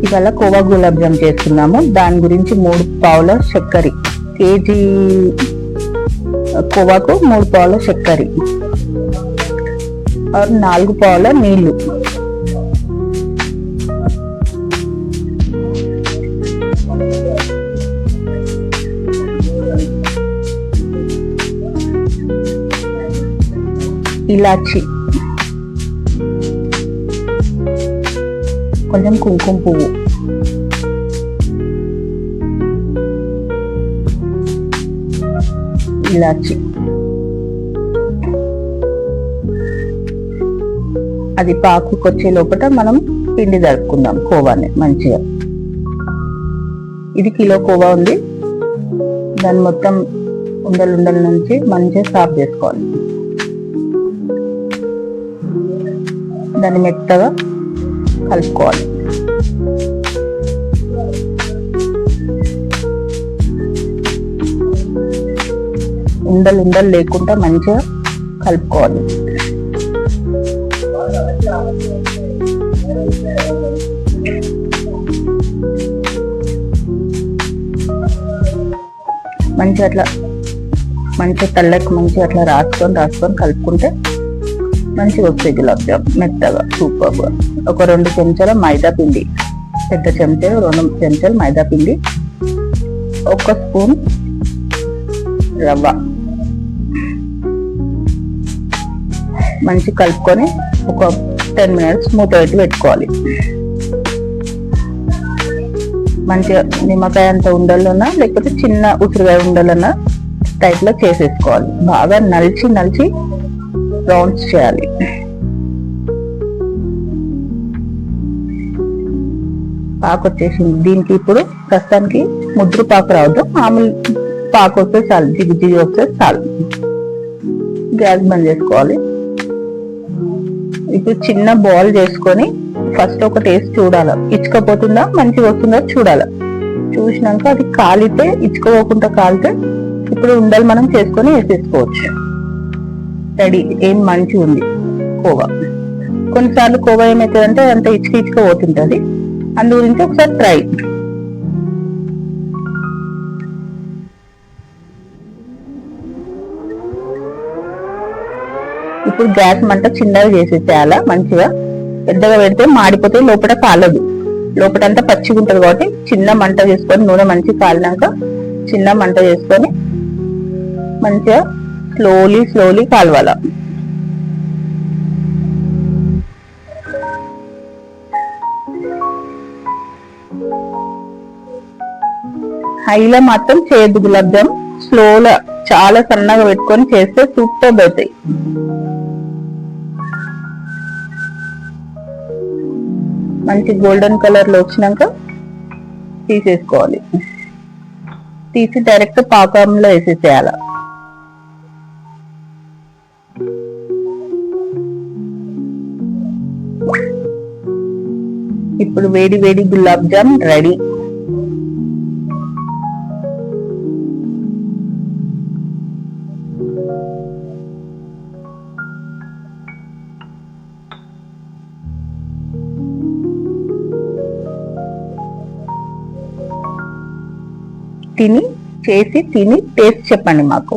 ఇవాళ కోవా గులాబ్ జామ్ చేస్తున్నాము. దాని గురించి 3 పావుల చక్కెర, కేజీ కోవాకు 3 పావుల చక్కెర, 4 పావుల నీళ్లు, ఇలాచి, కొంచెం కుంకుమ పువ్వు, ఇలాచి, అది పాకుకొచ్చే లోపల మనం పిండి జరుపుకుందాం కోవాని మంచిగా. ఇది కిలో కోవా ఉంది. దాన్ని మొత్తం ఉండల నుంచి మంచిగా సాఫ్ చేసుకోవాలి. దాన్ని మెత్తగా కలుపుకోవాలి. ఉండలు లేకుండా మంచిగా కలుపుకోవాలి. మంచిగా అట్లా మంచిగా తల్లకి మంచిగా అట్లా రాసుకొని కలుపుకుంటే మంచిగా వస్తాయి గులాబ్ జామ్ మెత్తగా సూపర్గా. ఒక 2 చెంచాల మైదా పిండి, పెద్ద చెంచాలు 2 చెంచాలు మైదా పిండి, 1 స్పూన్ రవ్వ, మంచి కలుపుకొని ఒక 10 మినిట్స్ మూత పెట్టి పెట్టుకోవాలి. మంచిగా నిమ్మకాయ అంత ఉండలన్నా లేకపోతే చిన్న ఉసిరికాయ ఉండలన్నా టైప్ లో చేసేసుకోవాలి. బాగా నలిచి రౌండ్స్ చేయాలి. పాకు వచ్చేసింది. దీనికి ఇప్పుడు ప్రస్తుతానికి ముద్ర పాకు రావద్దు, మామూలు పాకు వస్తే చాలు, జిగి వస్తే చాలు. గ్యాస్ బంద్ చేసుకోవాలి. ఇప్పుడు చిన్న బాల్ చేసుకొని ఫస్ట్ ఒక టేస్ట్ చూడాలి. ఇచ్చుకపోతుందా మంచిగా వస్తుందా చూడాలి. చూసినాక అది కాలితే, ఇచ్చుకోకుండా కాలితే ఇప్పుడు ఉండలు మనం చేసుకొని వేసేసుకోవచ్చు. రెడీ. ఏం మంచిగా ఉంది కోవా. కొన్నిసార్లు కోవా ఏమవుతుందంటే అంత ఇచ్చుకపోతుంటది. అందు గురించి ఒకసారి ట్రై. ఇప్పుడు గ్యాస్ మంట చిన్నగా చేసేసేయాలా. మంచిగా పెద్దగా పెడితే మాడిపోతే లోపల కాలదు, లోపలంతా పచ్చిగా ఉంటది. కాబట్టి చిన్న మంట చేసుకొని నూనె మంచిగా కాలినాక చిన్న మంట చేసుకొని మంచిగా స్లోలీ కాలవాల. హైలో మాత్రం చేయద్దు గులాబ్ జామ్, స్లోగా చాలా సన్నగా పెట్టుకొని చేస్తే సూపర్ అవుతాయి. మంచి గోల్డెన్ కలర్ లో వచ్చినాక తీసేసుకోవాలి. తీసి డైరెక్ట్ పాకంలో వేసేసేయాల. ఇప్పుడు వేడి గులాబ్ జామ్ రెడీ. తిని టేస్ట్ చెప్పండి మాకు.